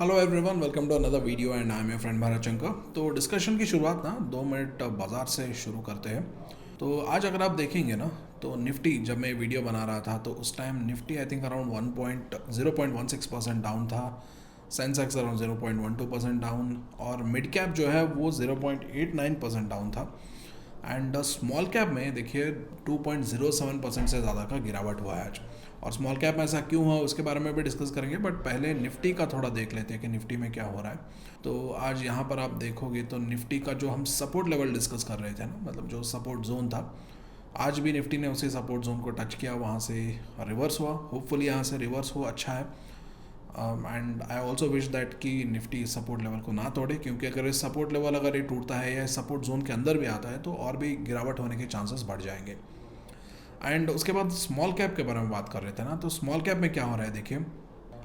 Hello everyone, welcome to another video and I am your friend Bharat Shankar. तो discussion की शुरुआत ना 2 मिनट बाजार से शुरू करते हैं। तो आज अगर आप देखेंगे ना, तो निफ्टी जब मैं वीडियो बना रहा था तो उस time Nifty I think around 0.16% down था। सेंसेक्स अराउंड 0.12% डाउन और मिड कैप जो है वो 0.89% डाउन था। एंड स्मॉल कैप में देखिए 2.07% से ज़्यादा का गिरावट हुआ है आज। और स्मॉल कैप में ऐसा क्यों हुआ उसके बारे में भी डिस्कस करेंगे, बट पहले निफ्टी का थोड़ा देख लेते हैं कि निफ्टी में क्या हो रहा है। तो आज यहाँ पर आप देखोगे तो निफ्टी का जो हम सपोर्ट लेवल डिस्कस कर रहे थे ना, मतलब जो सपोर्ट जोन था, आज भी निफ्टी ने उसी सपोर्ट जोन को टच किया, वहाँ से रिवर्स हुआ। होपफुली यहाँ से रिवर्स हो, अच्छा है। And I also wish that कि निफ्टी इस सपोर्ट लेवल को ना तोड़े, क्योंकि अगर इस सपोर्ट लेवल अगर ये टूटता है या सपोर्ट जोन के अंदर भी आता है तो और भी गिरावट होने के चांसेस बढ़ जाएंगे। एंड उसके बाद स्मॉल कैप के बारे में बात कर रहे थे ना, तो स्मॉल कैप में क्या हो रहा है देखिए।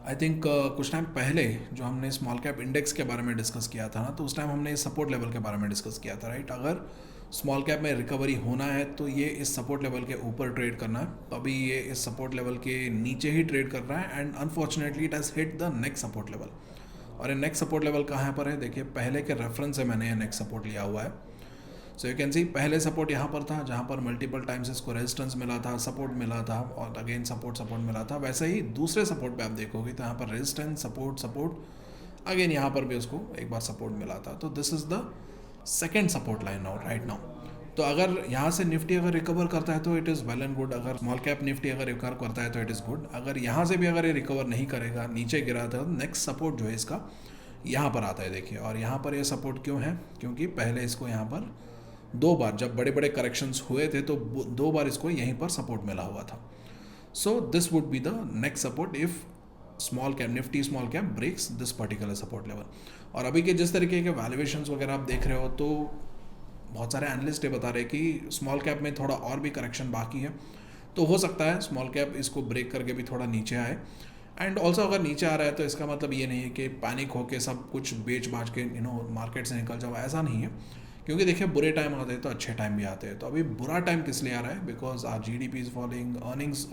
आई थिंक कुछ टाइम पहले जो हमने स्मॉल कैप इंडेक्स के बारे में डिस्कस किया था ना, तो उस टाइम हमने सपोर्ट लेवल के बारे में डिस्कस किया था, राइट। अगर स्मॉल कैप में रिकवरी होना है तो ये इस सपोर्ट लेवल के ऊपर ट्रेड करना है। तो अभी ये इस सपोर्ट लेवल के नीचे ही ट्रेड कर रहा है and unfortunately it has hit the next support level. और ये नेक्स्ट सपोर्ट लेवल कहाँ पर है देखिए, पहले के रेफरेंस से मैंने ये नेक्स्ट सपोर्ट लिया हुआ है। सो यू कैन सी पहले सपोर्ट यहाँ पर था जहाँ पर मल्टीपल टाइम्स इसको रेजिस्टेंस मिला था, सपोर्ट मिला था और अगेन सपोर्ट मिला था। वैसे ही दूसरे सपोर्ट पे आप देखोगे तो यहाँ पर रेजिस्टेंस, सपोर्ट अगेन यहाँ पर भी उसको एक बार सपोर्ट मिला था। तो this is the second support line now, right now. तो अगर यहाँ से निफ्टी अगर रिकवर करता है तो it is well and good. अगर स्मॉल कैप निफ्टी अगर रिकवर करता है तो इट इज़ गुड। अगर यहाँ से भी अगर ये रिकवर नहीं करेगा, नीचे गिरा था, नेक्स्ट सपोर्ट जो है इसका यहाँ पर आता है देखिए। और यहाँ पर ये सपोर्ट क्यों है, क्योंकि पहले इसको यहाँ पर 2 बार जब बड़े बड़े करेक्शंस हुए थे तो 2 बार इसको यहीं पर सपोर्ट मिला हुआ था। So this would be the next support if small cap Nifty small cap breaks this particular support level. और अभी के जिस तरीके के वैल्यूएशंस वगैरह आप देख रहे हो, तो बहुत सारे एनालिस्ट ये बता रहे हैं कि स्मॉल कैप में थोड़ा और भी करेक्शन बाकी है। तो हो सकता है स्मॉल कैप इसको ब्रेक करके भी थोड़ा नीचे आए। एंड ऑल्सो अगर नीचे आ रहा है तो इसका मतलब ये नहीं है कि पैनिक होके सब कुछ बेच बाच के मार्केट से निकल जाओ, ऐसा नहीं है। क्योंकि देखिए बुरे टाइम आते हैं तो अच्छे टाइम भी आते हैं। तो अभी बुरा टाइम किस लिए आ रहा है, because our GDP is following, earnings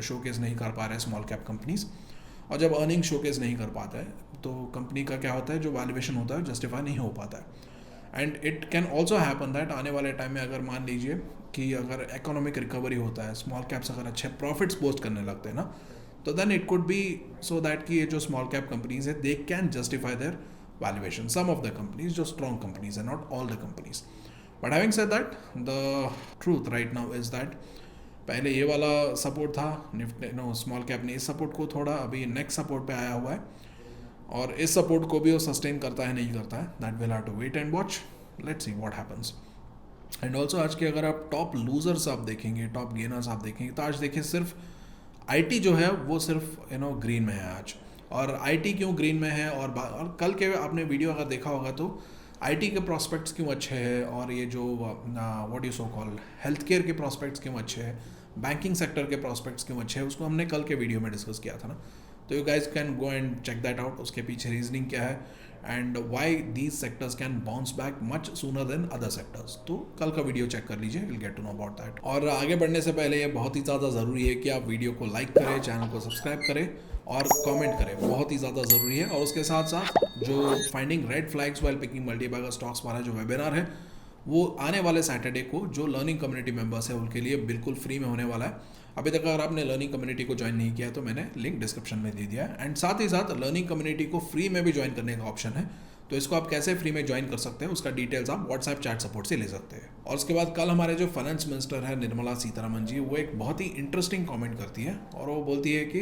showcase नहीं कर पा रहे स्मॉल कैप कंपनीज। और जब अर्निंग शोकेस नहीं कर पाता है तो कंपनी का क्या होता है, जो वैल्यूएशन होता है जस्टिफाई नहीं हो पाता है। And it can also happen that आने वाले टाइम में अगर मान लीजिए कि अगर इकोनॉमिक रिकवरी होता है, स्मॉल कैप्स अगर अच्छे प्रॉफिट्स पोस्ट करने लगते हैं ना, तो then it could be so that कि ये जो स्मॉल कैप कंपनीज है they can justify their valuation. Some of the companies जो स्ट्रॉन्ग कंपनीज है, not all the companies. But having said that, the truth right now is that पहले ये वाला support था निफ्टी स्मॉल कैप ने इस support को थोड़ा अभी नेक्स्ट सपोर्ट पे आया हुआ है। और इस सपोर्ट को भी वो सस्टेन करता है नहीं करता है, that will have to wait and watch. Let's see what happens. And also आज के अगर आप टॉप लूजर्स आप देखेंगे, टॉप गेनर्स आप देखेंगे, तो आज देखिए सिर्फ आईटी जो है वो सिर्फ ग्रीन में है आज। और आईटी क्यों ग्रीन में है, और कल के आपने वीडियो अगर देखा होगा तो आईटी के प्रॉस्पेक्ट्स क्यों अच्छे हैं, और ये जो what you so call health care के प्रॉस्पेक्ट्स क्यों अच्छे हैं, बैंकिंग सेक्टर के प्रॉस्पेक्ट्स क्यों अच्छे हैं, उसको हमने कल के वीडियो में डिस्कस किया था ना। तो you guys can go and check that out, उसके पीछे रीजनिंग क्या है and why these sectors can bounce back much sooner than other sectors. तो कल का वीडियो चेक कर लीजिए, will get to know about that. और आगे बढ़ने से पहले ये बहुत ही ज़्यादा ज़रूरी है कि आप वीडियो को लाइक करें, चैनल को सब्सक्राइब करें और कमेंट करें, बहुत ही ज़्यादा ज़रूरी है। और उसके साथ साथ जो finding red flags while picking multibagger stocks वाला जो वेबिनार है वो आने वाले सैटरडे को जो लर्निंग कम्युनिटी मेंबर्स है उनके लिए बिल्कुल फ्री में होने वाला है। अभी तक अगर आपने लर्निंग कम्युनिटी को ज्वाइन नहीं किया तो मैंने लिंक डिस्क्रिप्शन में दे दिया है। एंड साथ ही साथ लर्निंग कम्युनिटी को फ्री में भी ज्वाइन करने का ऑप्शन है। तो इसको आप कैसे फ्री में ज्वाइन कर सकते हैं उसका डिटेल्स आप व्हाट्सएप चैट सपोर्ट से ले सकते हैं। और उसके बाद कल हमारे जो फाइनेंस मिनिस्टर है निर्मला सीतारमन जी, वो एक बहुत ही इंटरेस्टिंग कमेंट करती है और वो बोलती है कि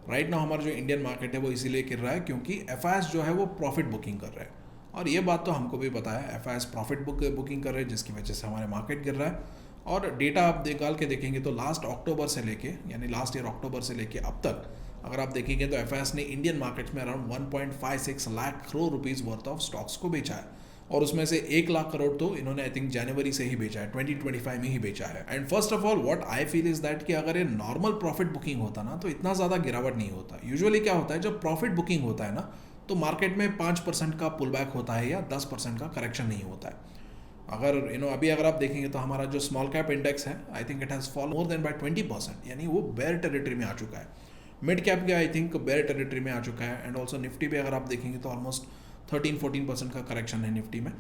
राइट नाउ हमारा जो इंडियन मार्केट है वो इसीलिए गिर रहा है क्योंकि FIs जो है वो प्रॉफिट बुकिंग कर रहे हैं। और ये बात तो हमको भी पता है, FIs प्रॉफिट बुकिंग कर रहे हैं जिसकी वजह से हमारे मार्केट गिर रहा है। और डेटा आप निकाल के देखेंगे तो लास्ट अक्टूबर से लेके, यानी लास्ट ईयर अक्टूबर से लेके अब तक अगर आप देखेंगे तो FIs ने इंडियन मार्केट्स में around 1.56 lakh crore rupees worth of stocks को बेचा है। और उसमें से 1 लाख करोड़ तो इन्होंने आई थिंक जनवरी से ही बेचा है, 2025 में ही बेचा है। And first of all what I feel is that कि अगर ये नॉर्मल प्रॉफिट बुकिंग होता ना तो इतना ज़्यादा गिरावट नहीं होता। यूजुअली क्या होता है, जब प्रॉफिट बुकिंग होता है ना तो मार्केट में 5% का पुल बैक होता है या 10% का करेक्शन नहीं होता है। अगर अभी अगर आप देखेंगे तो हमारा जो स्मॉल कैप इंडेक्स है I think it has fall more than by 20%, यानी वो बेयर टेरिटरी में आ चुका है। मिड कैप के आई थिंक बेयर टेरिटरी में आ चुका है, एंड ऑल्सो निफ्टी पे अगर आप देखेंगे तो ऑलमोस्ट 13-14% का करेक्शन है निफ्टी में।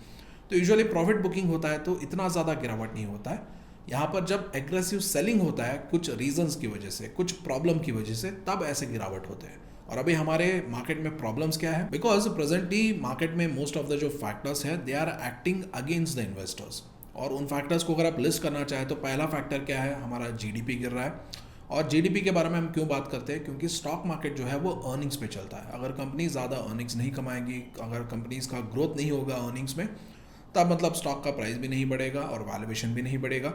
तो यूजुअली प्रॉफिट बुकिंग होता है तो इतना ज़्यादा गिरावट नहीं होता है। यहाँ पर जब एग्रेसिव सेलिंग होता है कुछ रीजंस की वजह से, कुछ प्रॉब्लम की वजह से, तब ऐसे गिरावट होते हैं। और अभी हमारे मार्केट में प्रॉब्लम्स क्या है, बिकॉज प्रेजेंटली मार्केट में मोस्ट ऑफ द जो फैक्टर्स है they are acting against the investors. और उन फैक्टर्स को अगर आप लिस्ट करना चाहें तो पहला फैक्टर क्या है, हमारा जीडीपी गिर रहा है। और जीडीपी के बारे में हम क्यों बात करते हैं, क्योंकि स्टॉक मार्केट जो है वो अर्निंग्स पे चलता है। अगर कंपनी ज़्यादा अर्निंग्स नहीं कमाएंगी, अगर कंपनीज का ग्रोथ नहीं होगा अर्निंग्स में, तब मतलब स्टॉक का प्राइस भी नहीं बढ़ेगा और वैल्यूएशन भी नहीं बढ़ेगा।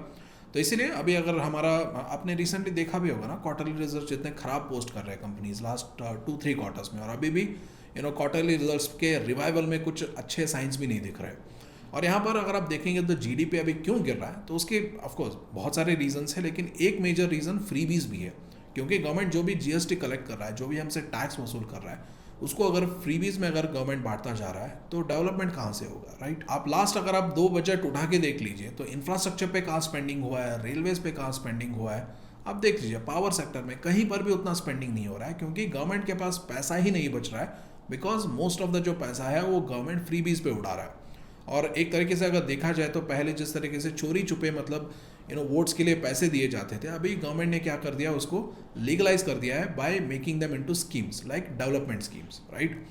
तो इसीलिए अभी अगर हमारा, आपने रिसेंटली देखा भी होगा ना, क्वार्टरली रिजल्ट्स जितने खराब पोस्ट कर रहे हैं कंपनीज लास्ट 2-3 क्वार्टर्स में, और अभी भी क्वार्टरली रिजल्ट्स के रिवाइवल में कुछ अच्छे साइंस भी नहीं दिख रहे। और यहाँ पर अगर आप देखेंगे तो जीडीपी अभी क्यों गिर रहा है, तो उसके ऑफकोर्स बहुत सारे रीजंस हैं, लेकिन एक मेजर रीज़न फ्रीबीज भी है। क्योंकि गवर्नमेंट जो भी जीएसटी कलेक्ट कर रहा है, जो भी हमसे टैक्स वसूल कर रहा है, उसको अगर फ्रीबीज में अगर गवर्नमेंट बांटता जा रहा है तो डेवलपमेंट कहाँ से होगा, राइट। आप लास्ट अगर आप 2 बजट उठा के देख लीजिए तो इंफ्रास्ट्रक्चर पे कहाँ स्पेंडिंग हुआ है, रेलवेज पे कहाँ स्पेंडिंग हुआ है, आप देख लीजिए पावर सेक्टर में कहीं पर भी उतना स्पेंडिंग नहीं हो रहा है, क्योंकि गवर्नमेंट के पास पैसा ही नहीं बच रहा है, बिकॉज मोस्ट ऑफ द जो पैसा है वो गवर्नमेंट फ्रीबीज पे उड़ा रहा है। और एक तरीके से अगर देखा जाए तो पहले जिस तरीके से चोरी छुपे मतलब वोट्स के लिए पैसे दिए जाते थे, अभी गवर्नमेंट ने क्या कर दिया, उसको लीगलाइज कर दिया है by making them into schemes like development schemes, right.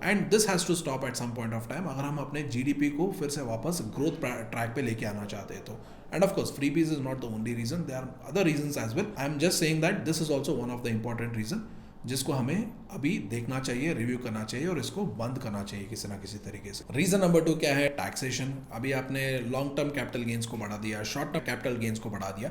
And this has to stop at some point of time, अगर हम अपने जीडीपी को फिर से वापस ग्रोथ ट्रैक पे लेके आना चाहते हैं तो। And of course freebies is not the only reason, there are other reasons as well. I am just saying that this is also one of the important reason जिसको हमें अभी देखना चाहिए, रिव्यू करना चाहिए और इसको बंद करना चाहिए किसी ना किसी तरीके से। रीजन नंबर 2 क्या है, टैक्सेशन। अभी आपने लॉन्ग टर्म कैपिटल गेन्स को बढ़ा दिया, शॉर्ट टर्म कैपिटल गेन्स को बढ़ा दिया,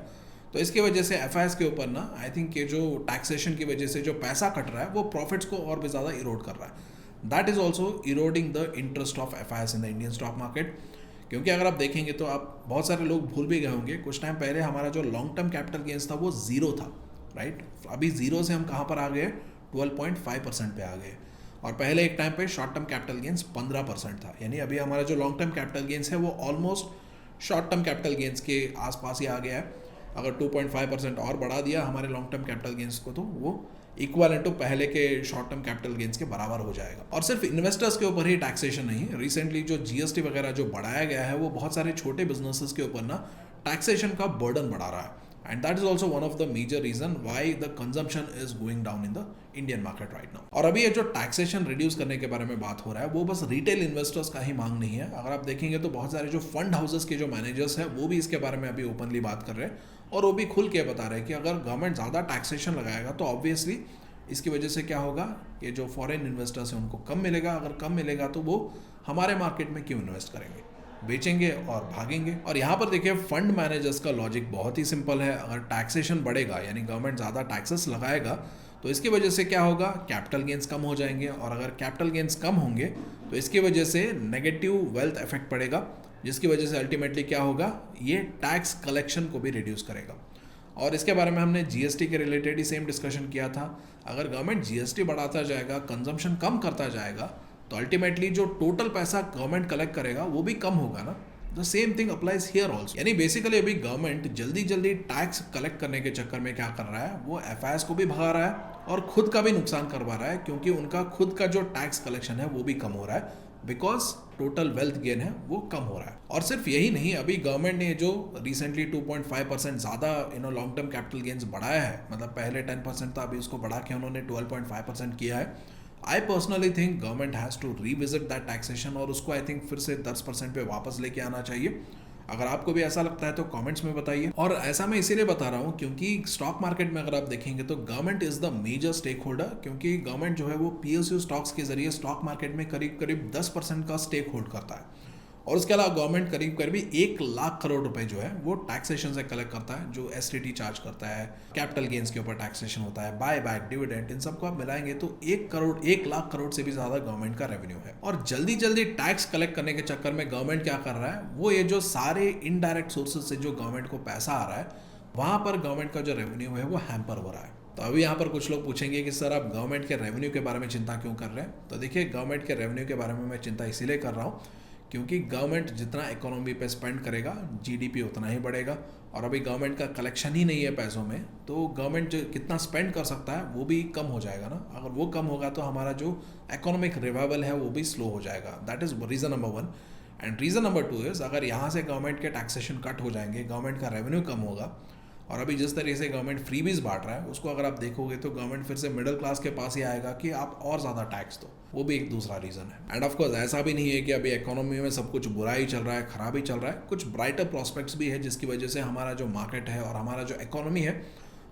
तो इसकी वजह से एफआईएस के ऊपर ना आई थिंक ये जो टैक्सेशन की वजह से जो पैसा कट रहा है वो प्रॉफिट्स को और भी ज़्यादा इरोड कर रहा है। That is also eroding the interest of FIS in the Indian stock market. क्योंकि अगर आप देखेंगे तो आप बहुत सारे लोग भूल भी गए होंगे, कुछ टाइम पहले हमारा जो लॉन्ग टर्म कैपिटल गेन्स था वो 0 था, राइट। अभी 0 से हम कहाँ पर आ गए, 12.5% पे आ गए। और पहले एक टाइम पे शॉर्ट टर्म कैपिटल गेन्स 15% था, यानी अभी हमारा जो लॉन्ग टर्म कैपिटल गेन्स है वो almost short term capital gains के आसपास ही आ गया है। अगर 2.5% और बढ़ा दिया हमारे लॉन्ग टर्म कैपिटल गेन्स को तो वो इक्वल टू पहले के शॉर्ट टर्म कैपिटल गेन्स के बराबर हो जाएगा। और सिर्फ इन्वेस्टर्स के ऊपर ही टैक्सेशन नहीं, रिसेंटली जो जीएसटी वगैरह जो बढ़ाया गया है वो बहुत सारे छोटे बिजनेसेस के ऊपर ना टैक्सेशन का बर्डन बढ़ा रहा है। And that is also one of the major reason why the consumption is going down in the Indian market right now. और अभी ये जो टैक्सेशन रिड्यूस करने के बारे में बात हो रहा है वो बस रिटेल इन्वेस्टर्स का ही मांग नहीं है। अगर आप देखेंगे तो बहुत सारे जो फंड हाउसेस के जो मैनेजर्स हैं वो भी इसके बारे में अभी ओपनली बात कर रहे हैं और वो भी खुल के बता रहे हैं कि अगर गवर्नमेंट ज़्यादा टैक्सेशन लगाएगा तो ऑब्वियसली इसकी वजह से क्या होगा, ये जो फॉरेन इन्वेस्टर्स हैं उनको कम मिलेगा, अगर कम मिलेगा तो वो हमारे मार्केट में क्यों इन्वेस्ट करेंगे, बेचेंगे और भागेंगे। और यहाँ पर देखिए फंड मैनेजर्स का लॉजिक बहुत ही सिंपल है, अगर टैक्सेशन बढ़ेगा यानी गवर्नमेंट ज़्यादा टैक्सेस लगाएगा तो इसकी वजह से क्या होगा, कैपिटल गेन्स कम हो जाएंगे, और अगर कैपिटल गेन्स कम होंगे तो इसकी वजह से नेगेटिव वेल्थ इफेक्ट पड़ेगा, जिसकी वजह से अल्टीमेटली क्या होगा, ये टैक्स कलेक्शन को भी रिड्यूस करेगा। और इसके बारे में हमने जीएसटी के रिलेटेड ही सेम डिस्कशन किया था। अगर गवर्नमेंट जीएसटी बढ़ाता जाएगा, कंजम्पशन कम करता जाएगा, तो अल्टीमेटली जो टोटल पैसा गवर्नमेंट कलेक्ट करेगा वो भी कम होगा ना। The same thing applies here also. यानी बेसिकली अभी गवर्नमेंट जल्दी जल्दी टैक्स कलेक्ट करने के चक्कर में क्या कर रहा है, वो एफआईएस को भी भगा रहा है और खुद का भी नुकसान करवा रहा है, क्योंकि उनका खुद का जो टैक्स कलेक्शन है वो भी कम हो रहा है, बिकॉज टोटल वेल्थ गेन है वो कम हो रहा है। और सिर्फ यही नहीं, अभी गवर्नमेंट ने जो रिसेंटली 2.5% ज़्यादा लॉन्ग टर्म कैपिटल गेन्स बढ़ाया है, मतलब पहले 10% था, अभी उसको बढ़ा के उन्होंने 12.5% किया है। I personally think government has to revisit that taxation और उसको आई थिंक फिर से 10% पे वापस लेके आना चाहिए। अगर आपको भी ऐसा लगता है तो कमेंट्स में बताइए। और ऐसा मैं इसीलिए बता रहा हूँ क्योंकि स्टॉक मार्केट में अगर आप देखेंगे तो government is the major stakeholder, क्योंकि गवर्नमेंट जो है वो पीएसयू स्टॉक्स के जरिए स्टॉक मार्केट में करीब करीब 10% का स्टेक होल्ड करता है। और उसके अलावा गवर्नमेंट करीब करीब 1 लाख करोड़ रुपए जो है वो टैक्सेशन से कलेक्ट करता है, जो एसटीटी चार्ज करता है, कैपिटल गेन्स के ऊपर टैक्सेशन होता है, बाय बैक, डिविडेंड, इन सबको आप मिलाएंगे तो 1 लाख करोड़ से भी ज्यादा गवर्नमेंट का रेवेन्यू है। और जल्दी जल्दी टैक्स कलेक्ट करने के चक्कर में गवर्नमेंट क्या कर रहा है, वो ये जो सारे इनडायरेक्ट सोर्सेज से जो गवर्नमेंट को पैसा आ रहा है वहां पर गवर्नमेंट का जो रेवेन्यू है वो हैम्पर हो रहा है। तो अभी यहाँ पर कुछ लोग पूछेंगे कि सर आप गवर्नमेंट के रेवेन्यू के बारे में चिंता क्यों कर रहे हैं। तो देखिए, गवर्नमेंट के रेवेन्यू के बारे में मैं चिंता इसीलिए कर रहा हूँ क्योंकि गवर्नमेंट जितना इकोनॉमी पे स्पेंड करेगा जीडीपी उतना ही बढ़ेगा, और अभी गवर्नमेंट का कलेक्शन ही नहीं है पैसों में, तो गवर्नमेंट जो कितना स्पेंड कर सकता है वो भी कम हो जाएगा ना। अगर वो कम होगा तो हमारा जो इकोनॉमिक रिवाइवल है वो भी स्लो हो जाएगा। That is reason number 1। And reason number 2 is अगर यहाँ से गवर्नमेंट के टैक्सेशन कट हो जाएंगे, गवर्नमेंट का रेवेन्यू कम होगा, और अभी जिस तरीके से गवर्नमेंट फ्रीबीज बांट रहा है उसको अगर आप देखोगे तो गवर्नमेंट फिर से मिडिल क्लास के पास ही आएगा कि आप और ज़्यादा टैक्स दो। वो भी एक दूसरा रीज़न है। एंड ऑफकोर्स ऐसा भी नहीं है कि अभी इकोनॉमी में सब कुछ बुरा ही चल रहा है, खराब ही चल रहा है, कुछ ब्राइटर प्रॉस्पेक्ट्स भी है जिसकी वजह से हमारा जो मार्केट है और हमारा जो इकोनॉमी है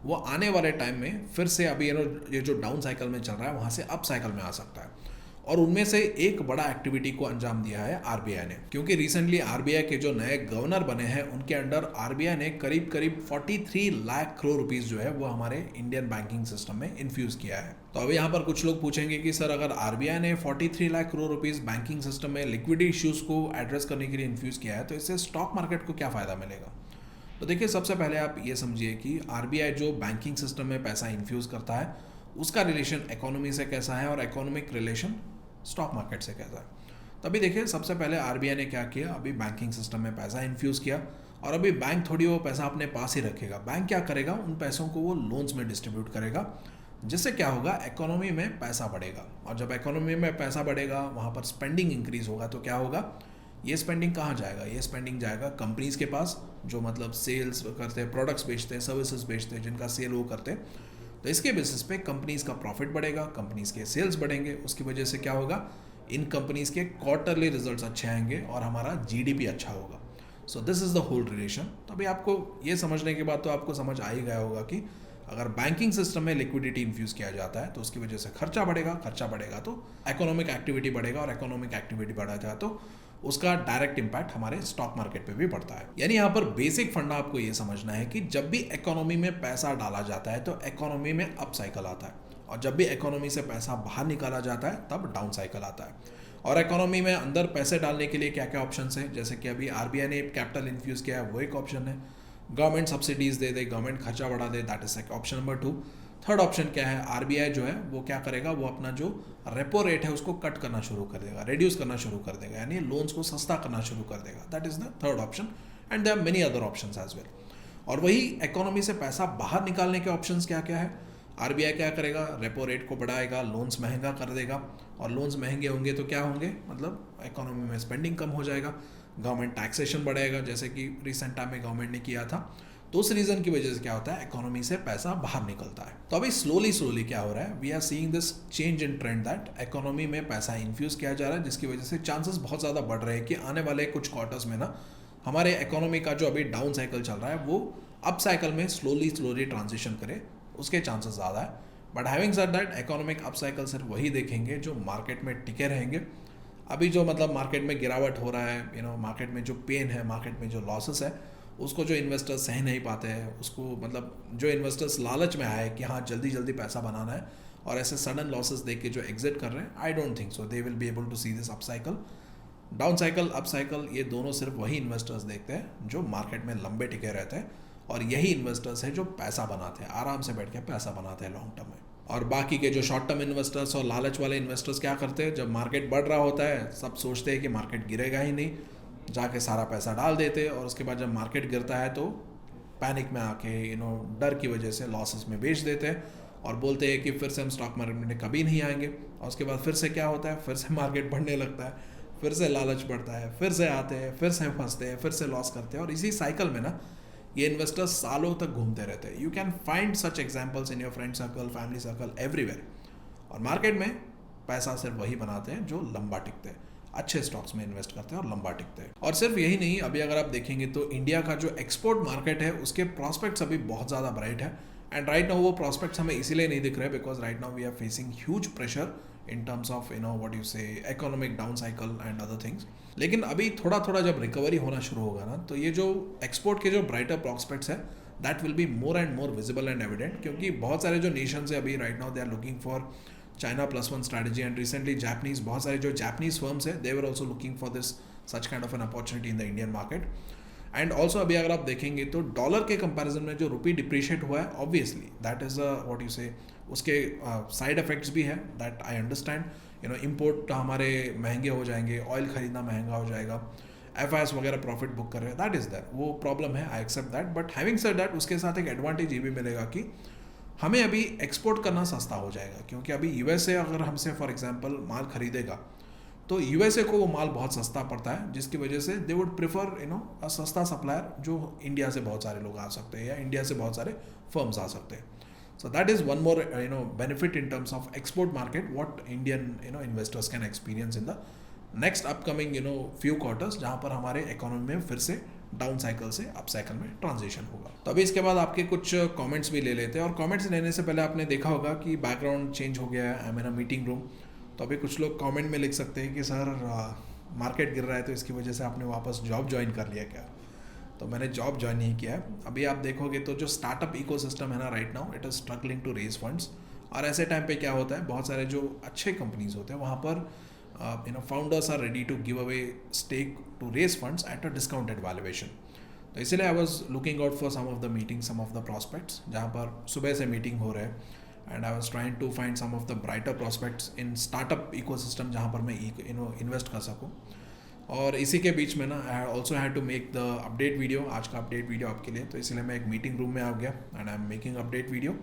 वो आने वाले टाइम में फिर से अभी ये जो डाउन साइकिल में चल रहा है वहाँ से अप साइकिल में आ सकता है। और उनमें से एक बड़ा एक्टिविटी को अंजाम दिया है आरबीआई ने, क्योंकि रिसेंटली आरबीआई के जो नए गवर्नर बने हैं उनके अंडर आरबीआई ने करीब 43 लाख करोड़ रुपीस जो है वो हमारे इंडियन बैंकिंग सिस्टम में इन्फ्यूज किया है। तो अभी यहाँ पर कुछ लोग पूछेंगे कि सर अगर आरबीआई ने 43 lakh crore rupees banking system में लिक्विडिटी इश्यूज को एड्रेस करने के लिए इन्फ्यूज किया है तो इससे स्टॉक मार्केट को क्या फ़ायदा मिलेगा। तो देखिए, सबसे पहले आप ये समझिए कि आरबीआई जो बैंकिंग सिस्टम में पैसा इन्फ्यूज करता है उसका रिलेशन इकोनॉमी से कैसा है और इकोनॉमिक रिलेशन स्टॉक मार्केट से कैसा है। तभी देखिए, सबसे पहले आरबीआई ने क्या किया, अभी बैंकिंग सिस्टम में पैसा इन्फ्यूज़ किया, और अभी बैंक थोड़ी वो पैसा अपने पास ही रखेगा। बैंक क्या करेगा, उन पैसों को वो लोन्स में डिस्ट्रीब्यूट करेगा, जिससे क्या होगा, इकोनॉमी में पैसा बढ़ेगा। और जब इकोनॉमी में पैसा बढ़ेगा वहाँ पर स्पेंडिंग इंक्रीज होगा, तो क्या होगा, ये स्पेंडिंग कहाँ जाएगा, ये स्पेंडिंग जाएगा कंपनीज़ के पास जो मतलब सेल्स करते हैं, प्रोडक्ट्स बेचते हैं, सर्विसेज बेचते हैं, जिनका सेल वो करते हैं। तो इसके बेसिस पे कंपनीज़ का प्रॉफिट बढ़ेगा, कंपनीज़ के सेल्स बढ़ेंगे, उसकी वजह से क्या होगा, इन कंपनीज़ के क्वार्टरली रिजल्ट्स अच्छे आएंगे और हमारा जीडीपी अच्छा होगा। So this is the whole relation. तो अभी आपको ये समझने के बाद तो आपको समझ आ ही गया होगा कि अगर बैंकिंग सिस्टम में लिक्विडिटी इन्फ्यूज़ किया जाता है तो उसकी वजह से खर्चा बढ़ेगा तो इकोनॉमिक एक्टिविटी बढ़ेगा, और इकोनॉमिक एक्टिविटी बढ़ेगा तो उसका डायरेक्ट इम्पैक्ट हमारे स्टॉक मार्केट पे भी पड़ता है। यानी यहाँ पर बेसिक फंडा आपको ये समझना है कि जब भी इकोनॉमी में पैसा डाला जाता है तो इकोनॉमी में अप साइकिल आता है, और जब भी इकोनॉमी से पैसा बाहर निकाला जाता है तब डाउन साइकिल आता है। और इकोनॉमी में अंदर पैसे डालने के लिए क्या क्या ऑप्शन है, जैसे कि अभी आरबीआई ने कैपिटल इन्फ्यूज़ किया है, वो एक ऑप्शन है। गवर्नमेंट सब्सिडीज़ दे दे, गवर्नमेंट खर्चा बढ़ा दे, that is option number 2। Third option क्या है, आरबीआई जो है वो क्या करेगा, वो अपना जो रेपो रेट है उसको कट करना शुरू कर देगा, रिड्यूस करना शुरू कर देगा, यानी लोन्स को सस्ता करना शुरू कर देगा। That is the third option, and there are many other options as well. और वही इकोनॉमी से पैसा बाहर निकालने के ऑप्शंस क्या क्या है, आरबीआई क्या करेगा, रेपो रेट को बढ़ाएगा, लोन्स महंगा कर देगा, और लोन्स महंगे होंगे तो क्या होंगे, मतलब इकोनॉमी में स्पेंडिंग कम हो जाएगा, गवर्नमेंट टैक्सेशन बढ़ाएगा जैसे कि रिसेंट टाइम में गवर्नमेंट ने किया था। तो उस रीज़न की वजह से क्या होता है, इकोनॉमी से पैसा बाहर निकलता है। तो अभी स्लोली क्या हो रहा है, we are seeing this change in trend that economy में पैसा इन्फ्यूज़ किया जा रहा है, जिसकी वजह से चांसेस बहुत ज़्यादा बढ़ रहे हैं कि आने वाले कुछ क्वार्टर्स में ना हमारे इकोनॉमी का जो अभी डाउन साइकिल चल रहा है वो अप साइकिल में स्लोली ट्रांजिशन करे, उसके चांसेस ज़्यादा है। But having said that, economic up cycle सिर्फ वही देखेंगे जो मार्केट में टिके रहेंगे। अभी जो मतलब मार्केट में गिरावट हो रहा है, मार्केट में जो पेन है, मार्केट में जो लॉसेस है, उसको जो इन्वेस्टर्स सह नहीं पाते हैं, उसको मतलब जो इन्वेस्टर्स लालच में आए कि हाँ जल्दी पैसा बनाना है, और ऐसे सडन लॉसेस देख के जो एग्जिट कर रहे हैं, I don't think so they will be able to see this up cycle. Down cycle, up cycle, ये दोनों सिर्फ वही इन्वेस्टर्स देखते हैं जो मार्केट में लंबे टिके रहते हैं, और यही इन्वेस्टर्स हैं जो पैसा बनाते हैं, आराम से बैठ के पैसा बनाते हैं लॉन्ग टर्म में। और बाकी के जो शॉर्ट टर्म इन्वेस्टर्स और लालच वाले इन्वेस्टर्स क्या करते हैं, जब मार्केट बढ़ रहा होता है सब सोचते हैं कि मार्केट गिरेगा ही नहीं, जाके सारा पैसा डाल देते, और उसके बाद जब मार्केट गिरता है तो पैनिक में आके डर की वजह से लॉसेस में बेच देते हैं, और बोलते हैं कि फिर से हम स्टॉक मार्केट में कभी नहीं आएंगे। और उसके बाद फिर से क्या होता है, फिर से मार्केट बढ़ने लगता है, फिर से लालच बढ़ता है, फिर से आते हैं, फिर से फंसते हैं, फिर से लॉस करते हैं, और इसी साइकिल में ना ये इन्वेस्टर्स सालों तक घूमते रहते हैं। You can find such examples in your friend circle, family circle, everywhere. और मार्केट में पैसा सिर्फ वही बनाते हैं जो लंबा टिकते हैं, अच्छे स्टॉक्स में इन्वेस्ट करते हैं और लंबा टिकते हैं। और सिर्फ यही नहीं, अभी अगर आप देखेंगे तो इंडिया का जो एक्सपोर्ट मार्केट है उसके प्रॉस्पेक्ट्स अभी बहुत ज़्यादा ब्राइट है। एंड राइट नाउ वो प्रॉस्पेक्ट्स हमें इसीलिए नहीं दिख रहे because right now we are facing huge pressure in terms of what you say economic down cycle and other things. लेकिन अभी थोड़ा जब रिकवरी होना शुरू होगा ना, तो ये जो एक्सपोर्ट के जो ब्राइटर प्रॉस्पेक्ट्स है that will be more and more visible and evident, क्योंकि बहुत सारे जो नेशंस है अभी right now they are looking for China +1 strategy, and recently Japanese, बहुत सारे जो Japanese firms है they were also looking for this such kind of an opportunity in the Indian market. And also अभी अगर आप देखेंगे तो डॉलर के कंपैरिजन में जो रुपी डिप्रिशिएट हुआ है, obviously that is what you से उसके साइड इफेक्ट्स भी है, दैट आई अंडरस्टैंड, इंपोर्ट हमारे महंगे हो जाएंगे, ऑयल खरीदना महंगा हो जाएगा, एफ वगैरह प्रॉफिट बुक कर रहे हैं, दैट इज़ दैट, वो प्रॉब्लम है, I accept that. But having said that, उसके साथ एक एडवांटेज ये भी मिलेगा कि हमें अभी एक्सपोर्ट करना सस्ता हो जाएगा, क्योंकि अभी यूएसए अगर हमसे फॉर एग्जांपल माल खरीदेगा तो यूएसए को वो माल बहुत सस्ता पड़ता है, जिसकी वजह से दे वुड प्रेफर अ सस्ता सप्लायर जो इंडिया से बहुत सारे लोग आ सकते हैं या इंडिया से बहुत सारे फर्म्स आ सकते हैं। So that is one more benefit in terms of export market what Indian investors can experience in the next upcoming few quarters, जहाँ पर हमारे इकोनॉमी में फिर से डाउन साइकिल से अप साइकिल में ट्रांजिशन होगा। तो अभी इसके बाद आपके कुछ कमेंट्स भी ले लेते हैं, और कमेंट्स लेने से पहले आपने देखा होगा कि बैकग्राउंड चेंज हो गया है, I am in a meeting room. तो अभी कुछ लोग कमेंट में लिख सकते हैं कि सर मार्केट गिर रहा है तो इसकी वजह से आपने वापस जॉब ज्वाइन कर लिया क्या? तो मैंने जॉब ज्वाइन नहीं किया है। अभी आप देखोगे तो जो स्टार्टअप इकोसिस्टम है ना, right now it is struggling to raise funds. और ऐसे टाइम पे क्या होता है, बहुत सारे जो अच्छे कंपनीज होते हैं वहाँ पर founders are ready to give away stake to raise funds at a discounted valuation. तो इसीलिए I was looking out for some of the meeting, some of the prospects, जहाँ पर सुबह से मीटिंग हो रहे हैं, and I was trying to find some of the brighter prospects in startup ecosystem जहाँ पर मैं इन्वेस्ट कर सकूँ। और इसी के बीच में ना I also had to make the update video, आज का अपडेट वीडियो आपके लिए। तो इसलिए मैं एक मीटिंग रूम में आ गया and I am making update video,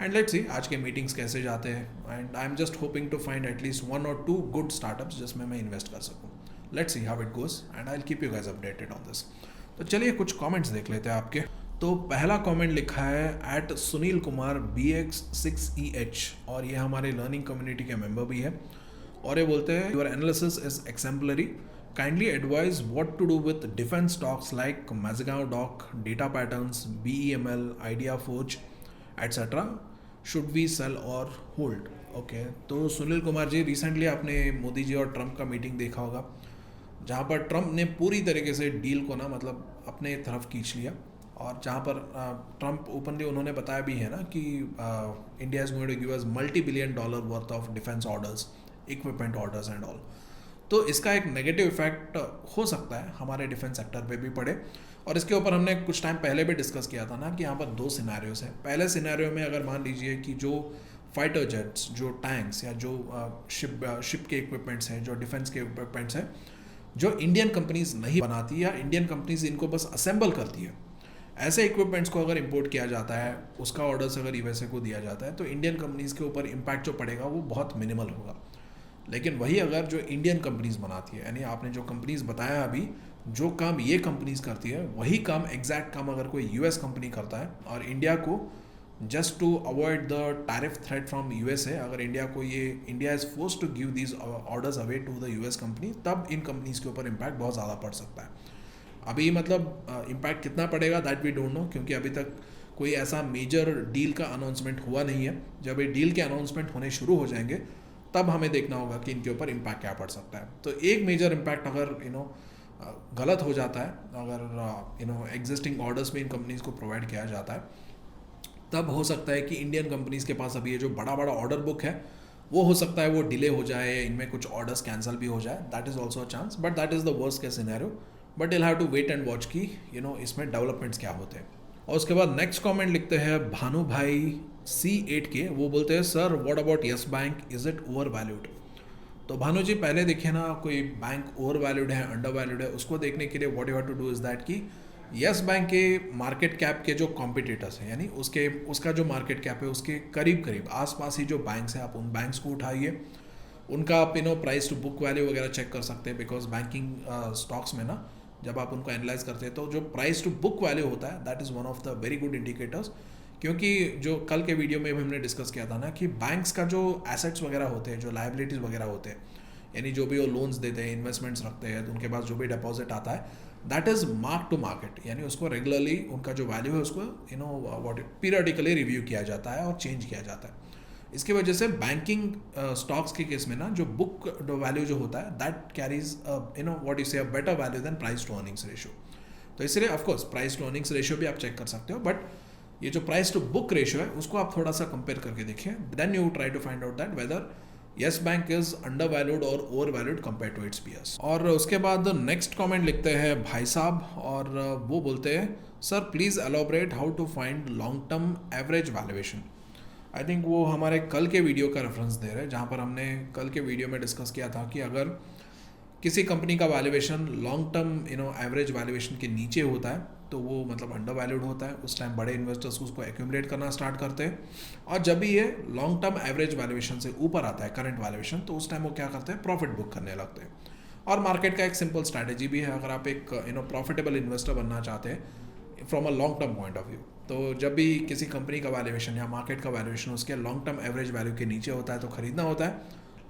and let's see आज के मीटिंग्स कैसे जाते हैं। And I am just hoping to find at least 1 or 2 good startups जिसमें मैं इन्वेस्ट कर सकूँ। Let's see how it goes and I will keep you guys updated on this. तो चलिए कुछ कमेंट्स देख लेते हैं आपके। तो पहला कमेंट लिखा है एट सुनील कुमार BX6EH, और ये हमारे लर्निंग कम्युनिटी के मेंबर भी है, और ये बोलते हैं your analysis is exemplary, kindly advise what to do with defence stocks like Mazagon Dock, data patterns, BEML, idea forge etcetera, should we sell और होल्ड। ओके, तो सुनील कुमार जी, रिसेंटली आपने मोदी जी और ट्रंप का मीटिंग देखा होगा, जहाँ पर ट्रंप ने पूरी तरीके से डील को ना मतलब अपने तरफ खींच लिया, और जहाँ पर ट्रंप ओपनली उन्होंने बताया भी है ना कि India is going to give us $multi-billion worth of defence orders, equipment orders and all. तो इसका एक नेगेटिव इफेक्ट हो सकता है हमारे डिफेंस सेक्टर पे भी पड़े, और इसके ऊपर हमने कुछ टाइम पहले भी डिस्कस किया था ना कि यहाँ पर 2 सिनेरियोज हैं। पहले सिनेरियो में अगर मान लीजिए कि जो फाइटर जेट्स, जो टैंक्स या जो शिप के इक्विपमेंट्स हैं, जो डिफेंस के इक्विपमेंट्स हैं, जो इंडियन कंपनीज नहीं बनाती या इंडियन कंपनीज इनको बस असेंबल करती है, ऐसे इक्विपमेंट्स को अगर इंपोर्ट किया जाता है, उसका ऑर्डर्स अगर यूएसए को दिया जाता है, तो इंडियन कंपनीज के ऊपर इम्पैक्ट जो पड़ेगा वो बहुत मिनिमल होगा। लेकिन वही अगर जो इंडियन कंपनीज बनाती है, यानी आपने जो कंपनीज बताया अभी, जो काम ये कंपनीज करती है वही काम, एग्जैक्ट काम अगर कोई यूएस कंपनी करता है, और इंडिया को just to avoid the tariff threat from USA, अगर India is forced to give these orders away to the US company, तब इन कंपनीज के ऊपर इम्पैक्ट बहुत ज़्यादा पड़ सकता है। अभी मतलब इम्पैक्ट कितना पड़ेगा दैट वी डोंट नो, क्योंकि अभी तक कोई ऐसा मेजर डील का अनाउंसमेंट हुआ नहीं है। जब ये डील के अनाउंसमेंट होने शुरू हो जाएंगे तब हमें देखना होगा कि इनके ऊपर इम्पैक्ट क्या पड़ सकता है। तो एक मेजर इम्पैक्ट अगर गलत हो जाता है, अगर एग्जिस्टिंग ऑर्डर्स में इन कंपनीज को प्रोवाइड किया जाता है, तब हो सकता है कि इंडियन कंपनीज के पास अभी ये जो बड़ा बड़ा ऑर्डर बुक है वो हो सकता है वो डिले हो जाए, इनमें कुछ ऑर्डर्स कैंसिल भी हो जाए, that is also a chance, but that is the worst case scenario. But will have to wait and watch कि इसमें डेवलपमेंट्स क्या होते हैं। और उसके बाद नेक्स्ट कमेंट लिखते हैं भानु भाई C8K, वो बोलते हैं sir what about Yes Bank, is it over valued. तो भानु जी, पहले देखिए ना, कोई बैंक ओवर वैल्यूड है, अंडर वैल्यूड है, उसको देखने के लिए what you have to do is that कि यस बैंक के मार्केट कैप के जो कॉम्पिटिटर्स हैं, यानी उसका जो मार्केट कैप है उसके करीब करीब आसपास ही जो बैंक्स हैं, आप उन बैंक्स को उठाइए, उनका आप प्राइस टू बुक वैल्यू वगैरह चेक कर सकते हैं, बिकॉज बैंकिंग स्टॉक्स में ना जब आप उनको एनालाइज करते हैं तो जो प्राइस टू बुक वैल्यू होता है that is one of the very good indicators. क्योंकि जो कल के वीडियो में भी हमने डिस्कस किया था ना कि बैंक्स का जो एसेट्स वगैरह होते हैं, जो लायबिलिटीज़ वगैरह होते हैं, यानी जो भी वो लोन्स देते हैं, इन्वेस्टमेंट्स रखते हैं, तो उनके पास जो भी डिपॉजिट आता है that is mark to market, यानी उसको रेगुलरली उनका जो वैल्यू है उसको पीरियडिकली रिव्यू किया जाता है और चेंज किया जाता है। इसकी वजह से बैंकिंग स्टॉक्स के केस में ना जो बुक वैल्यू जो होता है that carries what you say a better value than price to earnings ratio. तो इसलिए of course price to earnings ratio भी आप चेक कर सकते हो, बट ये जो प्राइस टू बुक रेशियो है उसको आप थोड़ा सा कंपेयर करके देखिए, then you try to find out that whether Yes Bank is under valued और over valued compare to its peers. और उसके बाद नेक्स्ट कमेंट लिखते हैं भाई साहब, और वो बोलते हैं sir please elaborate how to find long term average valuation. I think वो हमारे कल के वीडियो का रेफरेंस दे रहे हैं, जहाँ पर हमने कल के वीडियो में डिस्कस किया था कि अगर किसी कंपनी का valuation long term average valuation के नीचे होता है तो वो मतलब अंडर वैल्यूड होता है। उस टाइम बड़े इन्वेस्टर्स उसको एक्यूमुलेट करना स्टार्ट करते हैं, और जब भी ये लॉन्ग टर्म एवरेज वैल्यूएशन से ऊपर आता है करंट वैल्यूएशन, तो उस टाइम वो क्या करते हैं, प्रॉफिट बुक करने लगते हैं। और मार्केट का एक सिंपल स्ट्रैटेजी भी है, अगर आप एक प्रॉफिटेबल इन्वेस्टर बनना चाहते हैं from a long term point of view, तो जब भी किसी कंपनी का वैल्यूएशन या मार्केट का वैल्यूएशन उसके लॉन्ग टर्म एवरेज वैल्यू के नीचे होता है तो खरीदना होता है,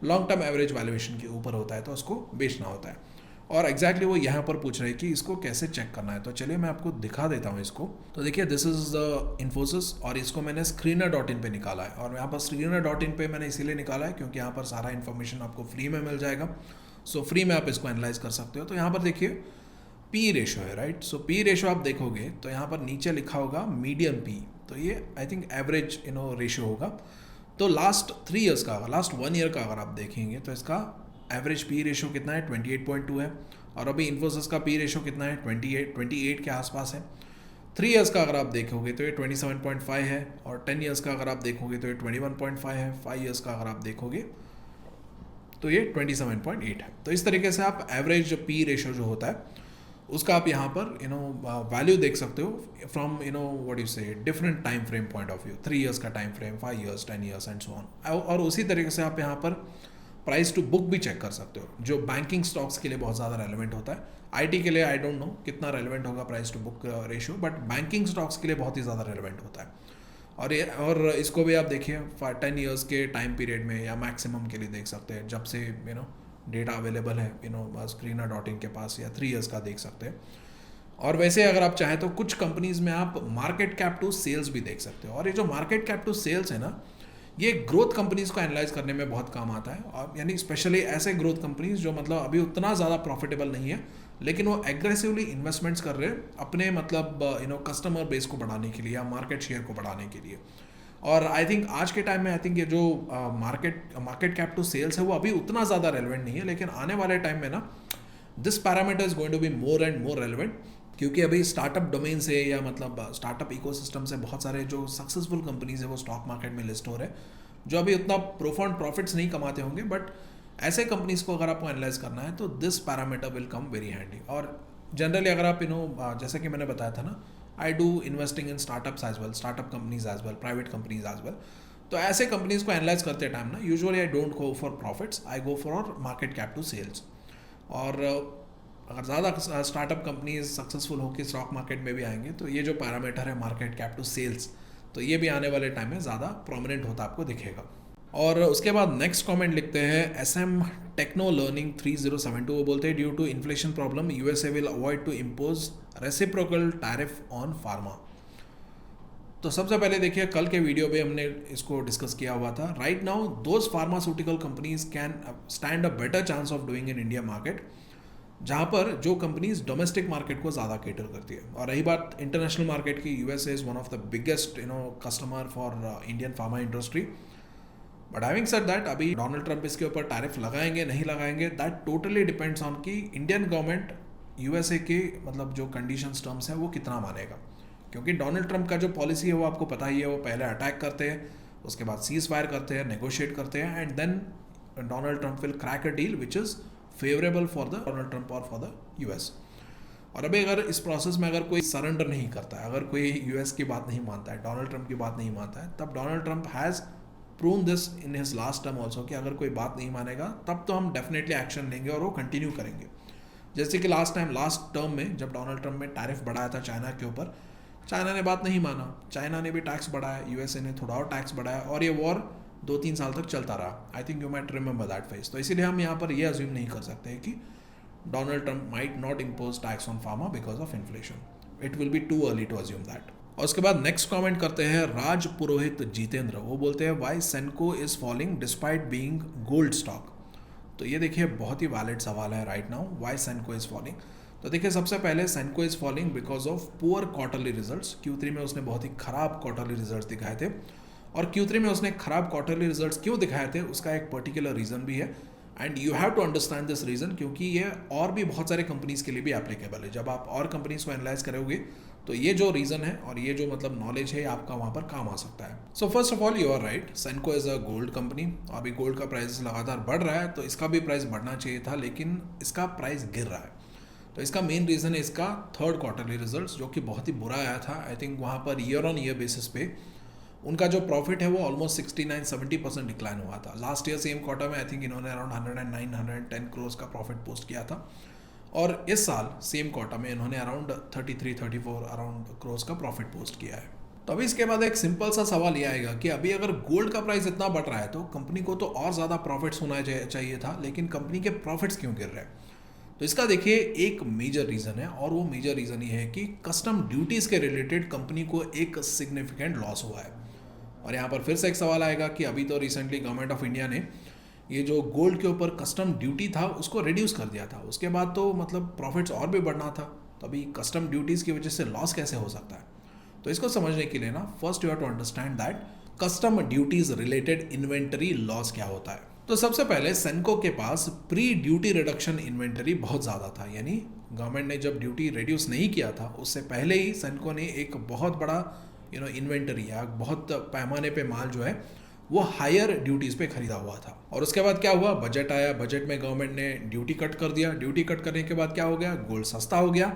लॉन्ग टर्म एवरेज वैल्यूएशन के ऊपर होता है तो उसको बेचना होता है। और एग्जैक्टली वो यहाँ पर पूछ रहे हैं कि इसको कैसे चेक करना है, तो चलिए मैं आपको दिखा देता हूँ इसको। तो देखिए, दिस इज द इन्फोसिस, और इसको मैंने screener.in पे निकाला है, और यहाँ पर screener.in पे मैंने इसीलिए निकाला है क्योंकि यहाँ पर सारा इन्फॉर्मेशन आपको फ्री में मिल जाएगा। सो फ्री में आप इसको एनालाइज कर सकते हो। तो यहाँ पर देखिए पी रेशो है, राइट। सो पी रेशो आप देखोगे तो यहाँ पर नीचे लिखा होगा मीडियम पी, तो ये आई थिंक एवरेज रेशियो होगा। तो लास्ट 3 ईयर्स का, लास्ट 1 ईयर का अगर आप देखेंगे तो इसका एवरेज पी रेशो कितना है, 28.2 है। और अभी इन्फोसिस का पी रेशो कितना है, 28 के आसपास है। 3 ईयर्स का अगर आप देखोगे तो ये 27.5 है, और 10 ईयर्स का अगर आप देखोगे तो ये 21.5 है। 5 ईयर्स का अगर आप देखोगे तो ये 27.8 है। तो इस तरीके से आप एवरेज पी रेशो जो होता है उसका आप यहाँ पर वैल्यू देख सकते हो from what you say different time frame point of view, 3 years का time frame, 5 years, 10 years and so on. और उसी तरीके से आप यहाँ पर प्राइस टू बुक भी चेक कर सकते हो, जो बैंकिंग स्टॉक्स के लिए बहुत ज़्यादा रेलेवेंट होता है। आईटी के लिए आई डोंट नो कितना रेलेवेंट होगा price to book ratio, but banking stocks के लिए बहुत ही ज़्यादा रेलेवेंट होता है। और इसको भी आप देखिए 10 ईयर्स के टाइम पीरियड में या मैक्सिमम के लिए देख सकते हैं, जब से डेटा अवेलेबल है screener.in के पास, या 3 ईयर्स का देख सकते हैं। और वैसे अगर आप चाहें तो कुछ कंपनीज में आप मार्केट कैप टू सेल्स भी देख सकते हो, और ये जो मार्केट कैप टू सेल्स है ना, ये ग्रोथ कंपनीज को एनालाइज करने में बहुत काम आता है। और यानी स्पेशली ऐसे ग्रोथ कंपनीज जो मतलब अभी उतना ज़्यादा प्रॉफिटेबल नहीं है, लेकिन वो एग्रेसिवली इन्वेस्टमेंट्स कर रहे हैं अपने मतलब कस्टमर बेस को बढ़ाने के लिए या मार्केट शेयर को बढ़ाने के लिए। और आई थिंक आज के टाइम में आई थिंक ये जो मार्केट कैप टू सेल्स है वो अभी उतना ज़्यादा रेलेवेंट नहीं है, लेकिन आने वाले टाइम में ना this parameter is going to be more and more relevant, क्योंकि अभी स्टार्टअप डोमेन से या मतलब स्टार्टअप इकोसिस्टम से बहुत सारे जो सक्सेसफुल कंपनीज है वो स्टॉक मार्केट में लिस्ट हो रहे हैं, जो अभी उतना प्रोफाउंड प्रॉफिट्स नहीं कमाते होंगे, बट ऐसे कंपनीज को अगर आपको एनालाइज करना है तो this parameter will come very handy. और जनरली अगर आप जैसे कि मैंने बताया था ना, I do investing in startups as well, startup companies as well, private companies as well. तो ऐसे कंपनीज को एनालाइज करते टाइम ना usually I don't go for profits, I go for market cap to sales. और अगर ज़्यादा startup companies successful होकर stock market में भी आएंगे तो ये जो पैरामीटर है मार्केट कैप टू सेल्स, तो ये भी आने वाले टाइम में ज़्यादा प्रोमिनेंट होता आपको दिखेगा। और उसके बाद नेक्स्ट कमेंट लिखते हैं SM टेक्नो लर्निंग 3072, वो बोलते हैं due to inflation problem USA will avoid to impose reciprocal tariff on pharma. तो सबसे पहले देखिए कल के वीडियो पे हमने इसको डिस्कस किया हुआ था। Right now those pharmaceutical companies can stand a better chance of doing in India market, जहाँ पर जो कंपनीज डोमेस्टिक मार्केट को ज़्यादा केटर करती है। और रही बात इंटरनेशनल मार्केट की, USA is one of the biggest customer for Indian pharma industry. But having said that, अभी डोनाल्ड ट्रंप इसके ऊपर टैरिफ लगाएंगे नहीं लगाएंगे, दैट टोटली डिपेंड्स ऑन कि इंडियन गवर्नमेंट USA के मतलब जो कंडीशंस टर्म्स हैं वो कितना मानेगा। क्योंकि डोनाल्ड ट्रंप का जो पॉलिसी है वो आपको पता ही है, वो पहले अटैक करते हैं, उसके बाद सीज फायर करते हैं, नेगोशिएट करते हैं, and then Donald Trump will crack a deal which is favourable for the Donald Trump और फॉर द US। और अभी अगर इस प्रोसेस में अगर कोई सरेंडर नहीं करता है, अगर कोई US की बात नहीं मानता है, डोनाल्ड ट्रंप की बात नहीं मानता है, तब Donald Trump has proven this in his last term also कि अगर कोई बात नहीं मानेगा तब तो हम डेफिनेटली एक्शन लेंगे और वो कंटिन्यू करेंगे। जैसे कि लास्ट टर्म में जब डोनाल्ड ट्रंप ने टैरिफ बढ़ाया था चाइना के ऊपर, चाइना ने बात नहीं माना, चाइना ने भी टैक्स बढ़ाया, USA ने थोड़ा और टैक्स बढ़ाया, और ये वॉर 2-3 साल तक चलता रहा। I think you might remember that phase. तो इसीलिए हम यहाँ पर ये अज्यूम नहीं कर सकते कि Donald Trump might not impose tax on pharma because of inflation. It will be too early to assume that. और उसके बाद नेक्स्ट कमेंट करते हैं राज पुरोहित जितेंद्र, वो बोलते हैं why Senco is falling despite being gold stock. तो ये देखिए बहुत ही वैलिड सवाल है right now, why Senco is falling. तो देखिए सबसे पहले Senco is falling because of poor quarterly results. Q3 में उसने बहुत ही खराब क्वार्टरली रिजल्ट्स दिखाए थे, और Q3 में उसने खराब क्वार्टरली रिजल्ट्स क्यों दिखाए थे उसका एक पर्टिकुलर रीज़न भी है, and you have to understand this reason, क्योंकि ये और भी बहुत सारे कंपनीज़ के लिए भी एप्लीकेबल है। जब आप और कंपनीज़ को एनालाइज करोगे तो ये जो रीज़न है और ये जो मतलब नॉलेज है आपका वहाँ पर काम आ सकता है। So first of all you are right, Senco is a gold company. अभी गोल्ड का प्राइस लगातार बढ़ रहा है, तो इसका भी प्राइस बढ़ना चाहिए था, लेकिन इसका प्राइस गिर रहा है। तो इसका मेन रीज़न है इसका थर्ड क्वार्टरली रिजल्ट्स, जो कि बहुत ही बुरा आया था। आई थिंक वहाँ per year on year basis पे उनका जो प्रॉफिट है वो ऑलमोस्ट 69-70% डिक्लाइन हुआ था। लास्ट ईयर सेम क्वार्टर में आई थिंक इन्होंने अराउंड 109-110 करोड़ का प्रॉफिट पोस्ट किया था, और इस साल सेम क्वार्टर में इन्होंने अराउंड 33-34 अराउंड करोड़ का प्रॉफिट पोस्ट किया है। तो अभी इसके बाद एक सिंपल सा सवाल ये आएगा कि अभी अगर गोल्ड का प्राइस इतना बढ़ रहा है तो कंपनी को तो और ज़्यादा प्रॉफिट्स होना चाहिए था, लेकिन कंपनी के प्रॉफिट्स क्यों गिर रहे हैं? तो इसका देखिए एक मेजर रीज़न है, और वो मेजर रीज़न ये है कि कस्टम ड्यूटीज़ के रिलेटेड कंपनी को एक सिग्निफिकेंट लॉस हुआ है। और यहाँ पर फिर से एक सवाल आएगा कि अभी तो रिसेंटली गवर्नमेंट ऑफ इंडिया ने ये जो गोल्ड के ऊपर कस्टम ड्यूटी था उसको रिड्यूस कर दिया था, उसके बाद तो मतलब प्रॉफिट्स और भी बढ़ना था, तो अभी कस्टम ड्यूटीज़ की वजह से लॉस कैसे हो सकता है? तो इसको समझने के लिए ना first you have to understand that custom duties related inventory loss क्या होता है। तो सबसे पहले सेनको के पास प्री ड्यूटी रिडक्शन इन्वेंटरी बहुत ज़्यादा था, यानी गवर्नमेंट ने जब ड्यूटी रिड्यूस नहीं किया था उससे पहले ही सेनको ने एक बहुत बड़ा इन्वेंटरी या बहुत पैमाने पे माल जो है वो हायर ड्यूटीज़ पे खरीदा हुआ था। और उसके बाद क्या हुआ, बजट आया, बजट में गवर्नमेंट ने ड्यूटी कट कर दिया। ड्यूटी कट करने के बाद क्या हो गया, गोल्ड सस्ता हो गया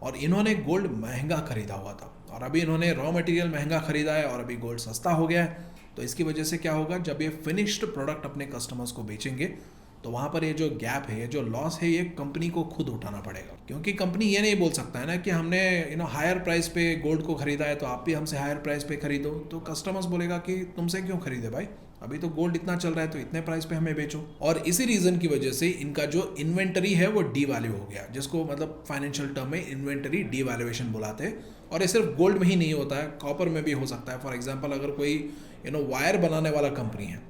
और इन्होंने गोल्ड महंगा खरीदा हुआ था, और अभी इन्होंने रॉ मटेरियल महंगा खरीदा है और अभी गोल्ड सस्ता हो गया है। तो इसकी वजह से क्या होगा, जब ये फिनिश्ड प्रोडक्ट अपने कस्टमर्स को बेचेंगे तो वहाँ पर ये जो गैप है, ये जो लॉस है, ये कंपनी को खुद उठाना पड़ेगा, क्योंकि कंपनी ये नहीं बोल सकता है ना कि हमने हायर प्राइस पे गोल्ड को खरीदा है तो आप भी हमसे हायर प्राइस पे खरीदो। तो कस्टमर्स बोलेगा कि तुमसे क्यों खरीदे भाई, अभी तो गोल्ड इतना चल रहा है तो इतने प्राइस पे हमें बेचो। और इसी रीजन की वजह से इनका जो इन्वेंटरी है वो डीवैल्यू हो गया, जिसको मतलब फाइनेंशियल टर्म में इन्वेंटरी डीवैल्यूएशन बुलाते हैं। और ये सिर्फ गोल्ड में ही नहीं होता है, कॉपर में भी हो सकता है। फॉर एग्जाम्पल अगर कोई वायर बनाने वाला कंपनी है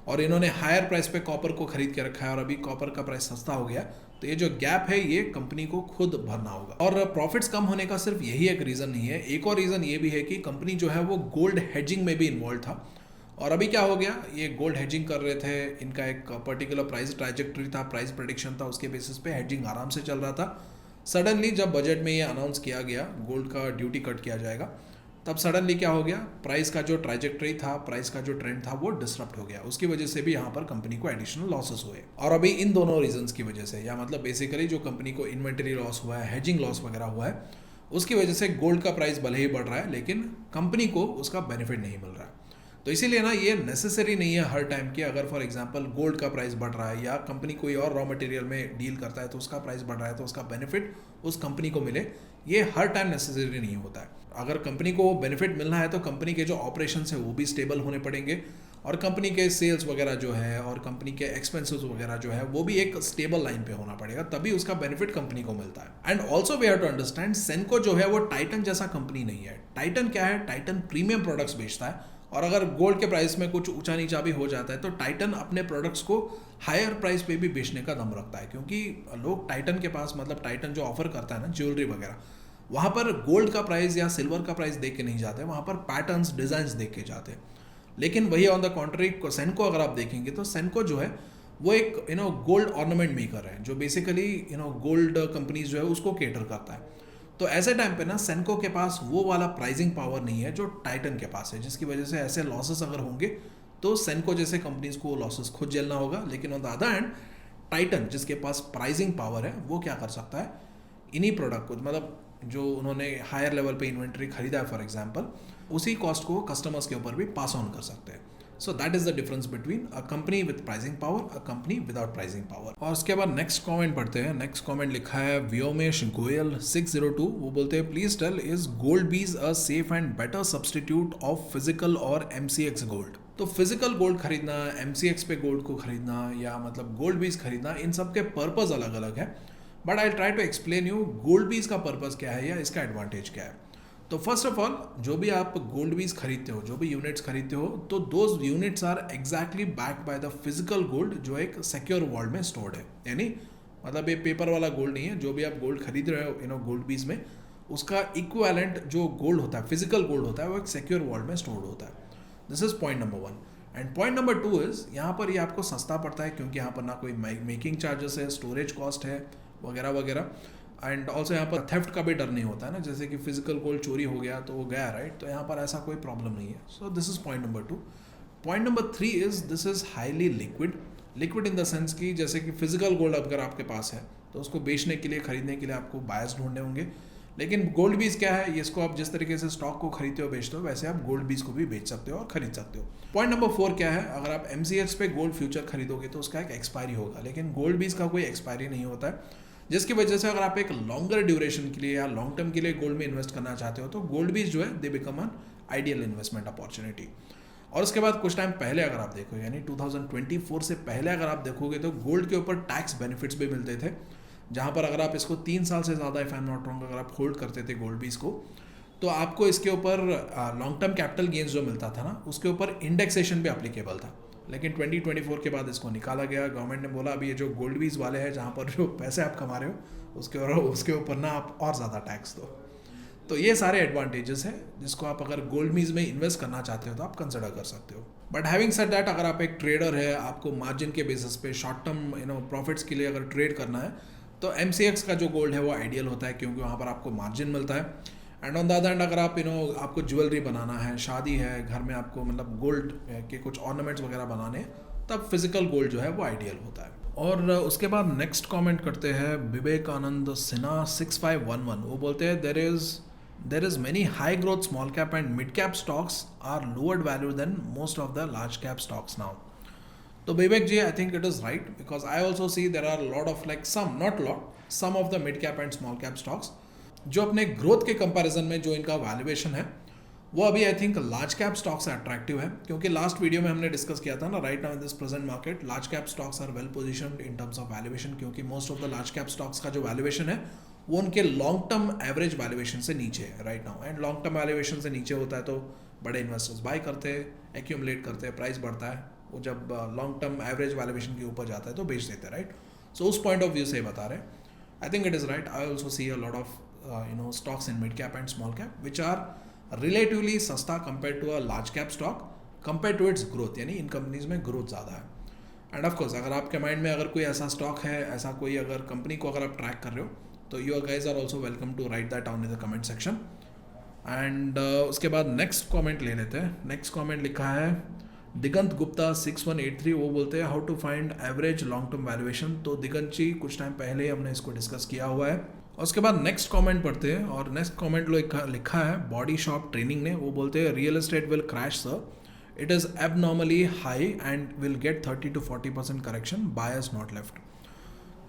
और इन्होंने हायर प्राइस पे कॉपर को खरीद के रखा है और अभी कॉपर का प्राइस सस्ता हो गया, तो ये जो गैप है ये कंपनी को खुद भरना होगा। और प्रॉफिट्स कम होने का सिर्फ यही एक रीज़न नहीं है, एक और रीज़न ये भी है कि कंपनी जो है वो गोल्ड हेजिंग में भी इन्वॉल्व था। और अभी क्या हो गया, ये गोल्ड हेजिंग कर रहे थे, इनका एक पर्टिकुलर प्राइस ट्रैजेक्टरी था, प्राइस प्रेडिक्शन था, उसके बेसिस पे हेजिंग आराम से चल रहा था। सडनली जब बजट में ये अनाउंस किया गया गोल्ड का ड्यूटी कट किया जाएगा, तब सडनली क्या हो गया, प्राइस का जो ट्रैजेक्टरी था, प्राइस का जो ट्रेंड था वो डिसरप्ट हो गया। उसकी वजह से भी यहाँ पर कंपनी को एडिशनल लॉसेस हुए। और अभी इन दोनों रीजंस की वजह से, या मतलब बेसिकली जो कंपनी को इन्वेंटरी लॉस हुआ है, हेजिंग लॉस वगैरह हुआ है, उसकी वजह से गोल्ड का प्राइस भले ही बढ़ रहा है लेकिन कंपनी को उसका बेनिफिट नहीं मिल रहा है। तो इसीलिए ना ये नेसेसरी नहीं है हर टाइम कि अगर फॉर एग्जांपल गोल्ड का प्राइस बढ़ रहा है या कंपनी कोई और रॉ मटेरियल में डील करता है तो उसका प्राइस बढ़ रहा है तो उसका बेनिफिट उस कंपनी को मिले, ये हर टाइम नेसेसरी नहीं होता है। अगर कंपनी को बेनिफिट मिलना है तो कंपनी के जो ऑपरेशंस है वो भी स्टेबल होने पड़ेंगे, और कंपनी के सेल्स वगैरह जो है और कंपनी के एक्सपेंसेस वगैरह जो है वो भी एक स्टेबल लाइन पे होना पड़ेगा, तभी उसका बेनिफिट कंपनी को मिलता है। And also we have to understand Senco जो है वो टाइटन जैसा कंपनी नहीं है। टाइटन क्या है, टाइटन प्रीमियम प्रोडक्ट्स बेचता है, और अगर गोल्ड के प्राइस में कुछ ऊंचा नीचा भी हो जाता है तो टाइटन अपने प्रोडक्ट्स को हायर प्राइस पे भी बेचने का दम रखता है, क्योंकि लोग टाइटन के पास, मतलब टाइटन जो ऑफर करता है ना ज्वेलरी वगैरह, वहाँ पर गोल्ड का प्राइस या सिल्वर का प्राइस देख के नहीं जाते, वहाँ पर पैटर्न्स, डिज़ाइंस देख के जाते हैं। लेकिन वही ऑन द कॉन्ट्री सेनको अगर आप देखेंगे तो सेनको जो है वो एक गोल्ड ऑर्नामेंट मेकर है, जो बेसिकली गोल्ड कंपनीज जो है उसको केटर करता है। तो ऐसे टाइम पे ना सेनको के पास वो वाला प्राइसिंग पावर नहीं है जो टाइटन के पास है, जिसकी वजह से ऐसे लॉसेस अगर होंगे तो सेनको जैसे कंपनीज को लॉसेस खुद झेलना होगा। लेकिन on the other hand Titan जिसके पास प्राइसिंग पावर है वो क्या कर सकता है, इन्हीं प्रोडक्ट को, मतलब जो उन्होंने हायर लेवल पे इन्वेंट्री खरीदा है फॉर एग्जांपल, उसी कॉस्ट को कस्टमर्स के ऊपर भी पास ऑन कर सकते हैं। So that is the difference between a company with pricing power, a company without pricing power. और उसके बाद नेक्स्ट कमेंट पढ़ते हैं। नेक्स्ट कमेंट लिखा है व्योमेश गोयल 602। वो बोलते हैं प्लीज टेल इज गोल्ड बीज a safe and better substitute of physical और MCX गोल्ड। तो फिजिकल गोल्ड खरीदना, MCX पे गोल्ड को खरीदना या मतलब गोल्ड बीज खरीदना, इन सब के पर्पज अलग अलग है। But I try to explain you gold bees का पर्पज क्या है या इसका एडवांटेज क्या है। तो फर्स्ट ऑफ ऑल, जो भी आप गोल्ड बीज खरीदते हो, जो भी यूनिट्स खरीदते हो, तो those units are exactly backed by the physical gold जो एक सिक्योर वॉल्ट में स्टोर्ड है। यानी मतलब ये पेपर वाला गोल्ड नहीं है, जो भी आप गोल्ड खरीद रहे हो गोल्ड बीज में, उसका इक्विवेलेंट जो गोल्ड होता है, फिजिकल गोल्ड होता है, वो एक सिक्योर वॉल्ट में स्टोर्ड होता है। This is point number 1। And point number 2 is यहाँ पर ये आपको सस्ता पड़ता है क्योंकि यहाँ पर ना कोई मेकिंग चार्जेस है, स्टोरेज कॉस्ट है वगैरह वगैरह। एंड ऑल्सो यहाँ पर थेफ्ट का भी डर नहीं होता है ना, जैसे कि फिजिकल गोल्ड चोरी हो गया तो वो गया, राइट। तो यहाँ पर ऐसा कोई प्रॉब्लम नहीं है। सो this is point number 2। Point number 3 is this is highly liquid in the sense कि जैसे कि फिजिकल गोल्ड अगर आपके पास है तो उसको बेचने के लिए, खरीदने के लिए आपको बायर्स ढूंढने होंगे। लेकिन गोल्ड बीज क्या है, इसको आप जिस तरीके से स्टॉक को खरीदते हो बेचते हो, वैसे आप गोल्ड बीज को भी बेच सकते हो और खरीद सकते हो। पॉइंट नंबर 4 क्या है, अगर आप MCX पे गोल्ड फ्यूचर खरीदोगे तो उसका एक एक्सपायरी होगा, लेकिन गोल्ड बीज का कोई एक्सपायरी नहीं होता है, जिसकी वजह से अगर आप एक लॉन्गर ड्यूरेशन के लिए या लॉन्ग टर्म के लिए गोल्ड में इन्वेस्ट करना चाहते हो तो गोल्ड बीज जो है they become an ideal investment opportunity. और उसके बाद कुछ टाइम पहले अगर आप देखो, यानी 2024 से पहले अगर आप देखोगे तो गोल्ड के ऊपर टैक्स बेनिफिट्स भी मिलते थे, जहाँ पर अगर आप इसको 3 साल से ज़्यादा, if I am not wrong, अगर आप होल्ड करते थे गोल्ड बीज को, तो आपको इसके ऊपर लॉन्ग टर्म कैपिटल गेन्स जो मिलता था ना, उसके ऊपर इंडेक्सेशन भी एप्लीकेबल था। लेकिन 2024 के बाद इसको निकाला गया। गवर्नमेंट ने बोला अभी ये जो गोल्ड बीज वाले हैं, जहाँ पर जो पैसे आप कमा रहे हो उसके ऊपर ना आप और ज़्यादा टैक्स दो। तो ये सारे एडवांटेजेस हैं जिसको आप अगर गोल्ड बीज में इन्वेस्ट करना चाहते हो तो आप कंसिडर कर सकते हो। बट हैविंग सेड दैट, अगर आप एक ट्रेडर है, आपको मार्जिन के बेसिस पे शॉर्ट टर्म प्रॉफिट्स के लिए अगर ट्रेड करना है, तो MCX का जो गोल्ड है वो आइडियल होता है क्योंकि वहाँ पर आपको मार्जिन मिलता है। And on the other hand, अगर आप आपको ज्वेलरी बनाना है, शादी है, घर में आपको मतलब गोल्ड के कुछ ऑर्नामेंट्स वगैरह बनाने, तब फिजिकल गोल्ड जो है वो आइडियल होता है। और उसके बाद नेक्स्ट कमेंट करते हैं विवेकानंद सिन्हा 6511। वो बोलते हैं there is many high growth small cap and mid cap stocks are lower value than most of the large cap stocks now. तो विवेक जी, I think it is right because I also see there are a lot of some of the mid cap and small cap stocks जो अपने growth के comparison में जो इनका valuation है वो अभी I think large cap stock से अट्रैक्टिव है, क्योंकि लास्ट वीडियो में हमने डिस्कस किया था ना, right now in this present market large cap stocks are well positioned in terms of valuation, क्योंकि most of the large cap stocks का जो वैल्यूएशन है वो उनके लॉन्ग टर्म एवरेज वैल्यूएशन से नीचे है right now. And long term valuation से नीचे होता है तो बड़े इन्वेस्टर्स बाय करते हैं, एक्यूमुलेट करते हैं, प्राइस बढ़ता है, वो जब लॉन्ग टर्म एवरेज वैल्यूएशन के ऊपर जाता है तो बेच देते हैं, राइट। सो उस पॉइंट ऑफ व्यू से बता रहे हैं, आई think it is right. I also see a lot of stocks in mid cap and small cap which are relatively सस्ता compared to a large cap stock compared to its growth, यानी इन companies में growth ज़्यादा है। And of course अगर आपके mind में अगर कोई ऐसा स्टॉक है, ऐसा कोई अगर कंपनी को अगर आप ट्रैक कर रहे हो, तो you guys are also welcome to write that down in the comment section. And उसके बाद नेक्स्ट कॉमेंट ले लेते हैं। नेक्स्ट कॉमेंट लिखा है दिगंत गुप्ता 6183। वो बोलते हैं how to find average long term valuation. तो दिगंत जी, कुछ टाइम पहले हमने इसको डिस्कस किया हुआ है। और उसके बाद नेक्स्ट कमेंट पढ़ते हैं, और नेक्स्ट कमेंट लिखा है बॉडी शॉप ट्रेनिंग ने। वो बोलते हैं real estate will crash sir, it is abnormally high and will get 30 to 40% correction, buyers not left.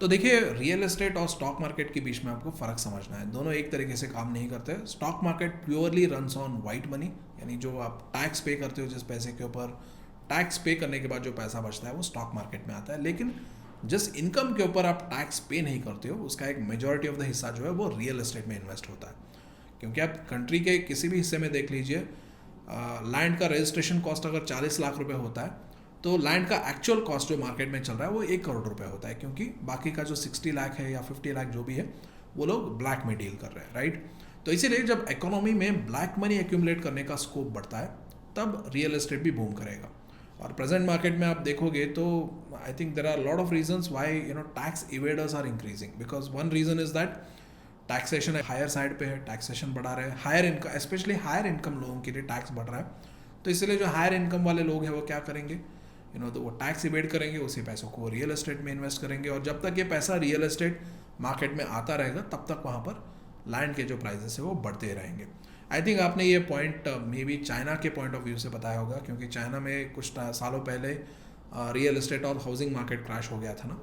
तो देखिए, रियल एस्टेट और स्टॉक मार्केट के बीच में आपको फ़र्क समझना है, दोनों एक तरीके से काम नहीं करते। Stock market purely runs on white money, यानी जो आप टैक्स पे करते हो, जिस पैसे के ऊपर टैक्स पे करने के बाद जो पैसा बचता है वो स्टॉक मार्केट में आता है। लेकिन जिस इनकम के ऊपर आप टैक्स पे नहीं करते हो, उसका एक मेजॉरिटी ऑफ द हिस्सा जो है वो रियल एस्टेट में इन्वेस्ट होता है। क्योंकि आप कंट्री के किसी भी हिस्से में देख लीजिए, लैंड का रजिस्ट्रेशन कॉस्ट अगर 40 लाख रुपए होता है, तो लैंड का एक्चुअल कॉस्ट जो मार्केट में चल रहा है वो 1 करोड़ रुपए होता है, क्योंकि बाकी का जो 60 लाख है या 50 लाख जो भी है वो लोग ब्लैक में डील कर रहे हैं, राइट। तो इसीलिए जब इकोनॉमी में ब्लैक मनी एक्यूमुलेट करने का स्कोप बढ़ता है, तब रियल एस्टेट भी बूम करेगा। और प्रेजेंट मार्केट में आप देखोगे तो I think there are lot of reasons why tax evaders are increasing, because one reason is that taxation higher side पे है, टैक्सेशन बढ़ा रहे हैं, higher income, specially higher income लोगों के लिए टैक्स बढ़ रहा है। तो इसलिए जो हायर इनकम वाले लोग हैं वो क्या करेंगे, तो वो टैक्स इवेड करेंगे, उसी पैसों को रियल एस्टेट में इन्वेस्ट करेंगे। और जब तक ये पैसा रियल एस्टेट मार्केट में आता रहेगा, तब तक वहाँ पर लैंड के जो प्राइजेस है वो बढ़ते रहेंगे। आई थिंक आपने ये पॉइंट मे बी चाइना के पॉइंट ऑफ व्यू से बताया होगा, क्योंकि चाइना में कुछ सालों पहले रियल एस्टेट और हाउसिंग मार्केट क्रैश हो गया था ना।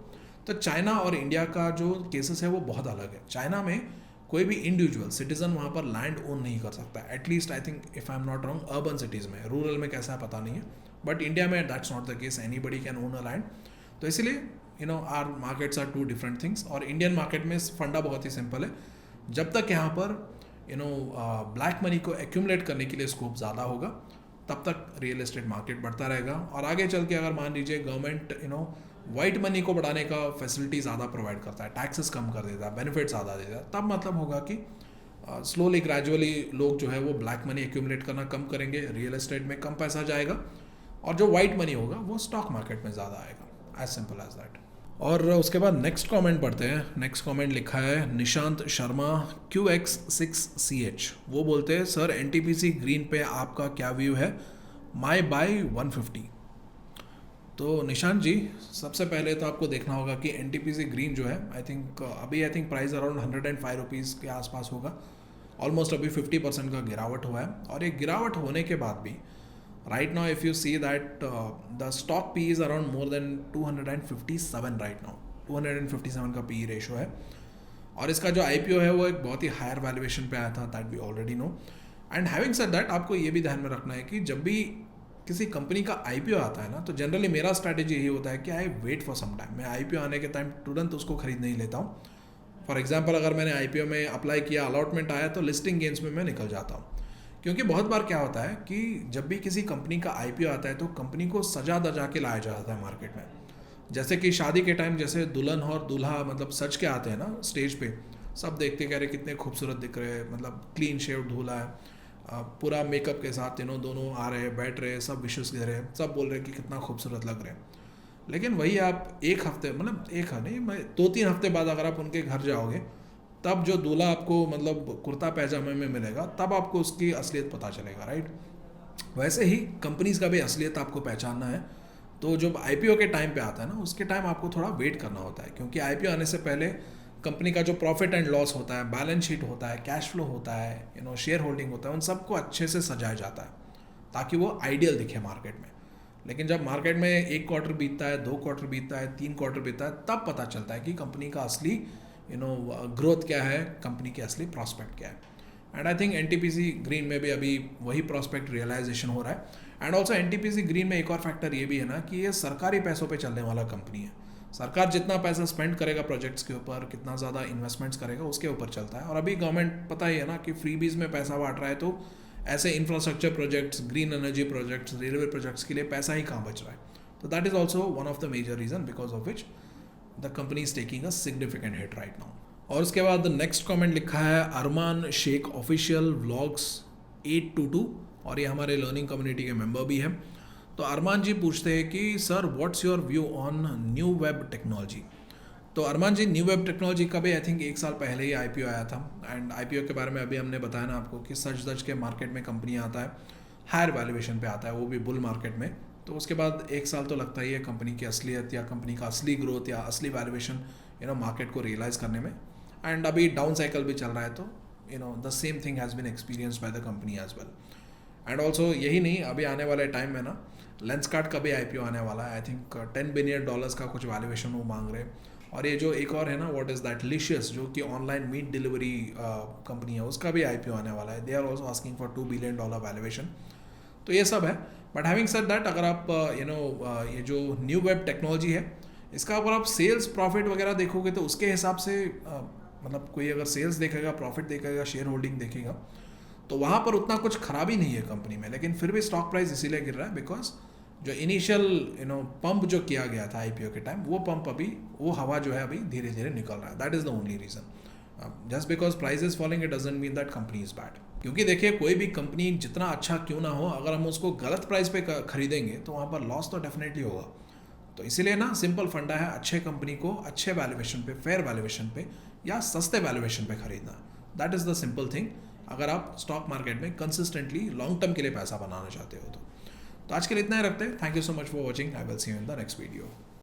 तो चाइना और इंडिया का जो केसेस है वो बहुत अलग है। चाइना में कोई भी इंडिविजुअल सिटीजन वहाँ पर लैंड ओन नहीं कर सकता, at least I think if I am not wrong urban cities में। रूरल में कैसा है पता नहीं है, बट इंडिया में that's not the case, anybody can own a land. तो इसलिए our markets are two different things. और इंडियन मार्केट में फंडा बहुत ही सिंपल है, जब तक यहाँ पर ब्लैक मनी को एक्यूमुलेट करने के लिए स्कोप ज़्यादा होगा, तब तक रियल एस्टेट मार्केट बढ़ता रहेगा। और आगे चल के अगर मान लीजिए गवर्नमेंट वाइट मनी को बढ़ाने का फैसिलिटी ज़्यादा प्रोवाइड करता है, टैक्सेस कम कर देता है, बेनिफिट ज़्यादा देता है, तब मतलब होगा कि स्लोली ग्रेजुअली लोग जो है वो ब्लैक मनी एक्यूमुलेट करना कम करेंगे, रियल एस्टेट में कम पैसा जाएगा और जो वाइट मनी होगा वो स्टॉक मार्केट में ज़्यादा आएगा, एज सिंपल एज दैट। और उसके बाद नेक्स्ट कमेंट पढ़ते हैं। नेक्स्ट कमेंट लिखा है निशांत शर्मा QX6CH। वो बोलते हैं सर NTPC ग्रीन पे आपका क्या व्यू है, माई बाय 150। तो निशांत जी, सबसे पहले तो आपको देखना होगा कि NTPC ग्रीन जो है I think price around 105 rupees के आसपास होगा। ऑलमोस्ट अभी 50% का गिरावट हुआ है। और ये गिरावट होने के बाद भी right now if you see that the stock P is around more than 257 right now, 257 का PE रेशो है। और इसका जो IPO है वो एक बहुत ही हायर वैल्यूएशन पे आया था, that we already know. And having said that, आपको ये भी ध्यान में रखना है कि जब भी किसी कंपनी का IPO आता है ना, तो जनरली मेरा स्ट्रैटेजी यही होता है कि I wait for some time. मैं IPO आने के टाइम तुरंत उसको खरीद नहीं लेता हूँ। फॉर एग्जाम्पल, अगर मैंने IPO में अप्लाई किया, अलॉटमेंट आया, तो लिस्टिंग गेन्स में मैं निकल जाता हूँ। क्योंकि बहुत बार क्या होता है कि जब भी किसी कंपनी का IPO आता है तो कंपनी को सजा दजा के लाया जाता है मार्केट में। जैसे कि शादी के टाइम जैसे दुल्हन और दूल्हा मतलब सज के आते हैं ना स्टेज पे, सब देखते कह रहे कितने खूबसूरत दिख रहे हैं, मतलब क्लीन शेव दूल्हा है, पूरा मेकअप के साथ दोनों आ रहे हैं, बैठ रहे हैं, सब विशेष दे रहे हैं, सब बोल रहे हैं कि कितना खूबसूरत लग रहे हैं। लेकिन वही आप एक हफ्ते, मतलब एक नहीं, मैं 2-3 हफ्ते बाद अगर आप उनके घर जाओगे, तब जो दूल्हा आपको मतलब कुर्ता पैजामे में मिलेगा, तब आपको उसकी असलियत पता चलेगा, राइट। वैसे ही कंपनीज का भी असलियत आपको पहचानना है। तो जब IPO के टाइम पे आता है ना, उसके टाइम आपको थोड़ा वेट करना होता है, क्योंकि IPO आने से पहले कंपनी का जो प्रॉफिट एंड लॉस होता है, बैलेंस शीट होता है, कैश फ्लो होता है, शेयर होल्डिंग होता है, उन सबको अच्छे से सजाया जाता है ताकि वो आइडियल दिखे मार्केट में। लेकिन जब मार्केट में 1 क्वार्टर बीतता है, 2 क्वार्टर बीतता है, 3 क्वार्टर बीतता है, तब पता चलता है कि कंपनी का असली ग्रोथ क्या है, कंपनी के असली प्रॉस्पेक्ट क्या है। And I think NTPC green में भी अभी वही प्रॉस्पेक्ट रियलाइजेशन हो रहा है। एंड ऑल्सो NTPC ग्रीन में एक और फैक्टर ये भी है ना कि ये सरकारी पैसों पे चलने वाला कंपनी है। सरकार जितना पैसा स्पेंड करेगा प्रोजेक्ट्स के ऊपर, कितना ज़्यादा इन्वेस्टमेंट्स करेगा, उसके ऊपर चलता है। और अभी गवर्नमेंट पता ही है ना कि फ्रीबीज में पैसा बांट रहा है, तो ऐसे infrastructure projects, green energy projects, railway projects के लिए पैसा ही कहाँ बच रहा है। तो that is also one of the major reason because of which the company is taking a significant hit right now. और उसके बाद नेक्स्ट कमेंट लिखा है अरमान शेख ऑफिशियल व्लॉग्स 822, और ये हमारे लर्निंग कम्युनिटी के मेंबर भी हैं। तो अरमान जी पूछते हैं कि sir what's your view on new web technology. तो अरमान जी, न्यू वेब टेक्नोलॉजी का भी आई थिंक 1 साल पहले ही IPO आया था। एंड IPO के बारे में अभी हमने बताया ना आपको कि सच धज के मार्केट में कंपनी आता है, हायर वैल्यूएशन पे आता है, वो भी बुल मार्केट में। तो उसके बाद 1 साल तो लगता ही है कंपनी की असलियत या कंपनी का असली ग्रोथ या असली वैल्यूएशन मार्केट को रियलाइज़ करने में। एंड अभी डाउन साइकिल भी चल रहा है, तो the same thing has been experienced by the company as well. And also यही नहीं, अभी आने वाले टाइम में ना लेंसकार्ट का भी IPO आने वाला है। आई थिंक $10 बिलियन का कुछ वैल्यूएशन वो मांग रहे हैं। और ये जो एक और है ना, व्हाट इज़ दैट लिशियस, जो कि ऑनलाइन मीट डिलीवरी कंपनी है, उसका भी IPO आने वाला है। They are also asking for $2 billion valuation. तो ये सब है। बट हैविंग सेड दैट, अगर आप ये जो न्यू वेब टेक्नोलॉजी है, इसका अगर आप सेल्स प्रॉफिट वगैरह देखोगे तो उसके हिसाब से मतलब कोई अगर सेल्स देखेगा, प्रॉफिट देखेगा, शेयर होल्डिंग देखेगा, तो वहाँ पर उतना कुछ खराबी नहीं है कंपनी में। लेकिन फिर भी स्टॉक प्राइस इसीलिए गिर रहा है बिकॉज जो इनिशियल पंप जो किया गया था IPO के टाइम, वो पंप अभी, वो हवा जो है अभी धीरे धीरे निकल रहा है। That is the only reason. Just because price is falling it doesn't mean that company is bad. क्योंकि देखिए, कोई भी कंपनी जितना अच्छा क्यों ना हो, अगर हम उसको गलत प्राइस पे खरीदेंगे तो वहाँ पर लॉस तो डेफिनेटली होगा। तो इसीलिए ना सिंपल फंडा है, अच्छे कंपनी को अच्छे वैल्यूएशन पे, फेयर वैल्यूएशन पे या सस्ते वैल्यूएशन पे खरीदना। That is the simple thing, अगर आप स्टॉक मार्केट में कंसिस्टेंटली लॉन्ग टर्म के लिए पैसा बनाना चाहते हो तो आज के लिए इतना ही रखते हैं। Thank you so much for watching. I will see you in the next video.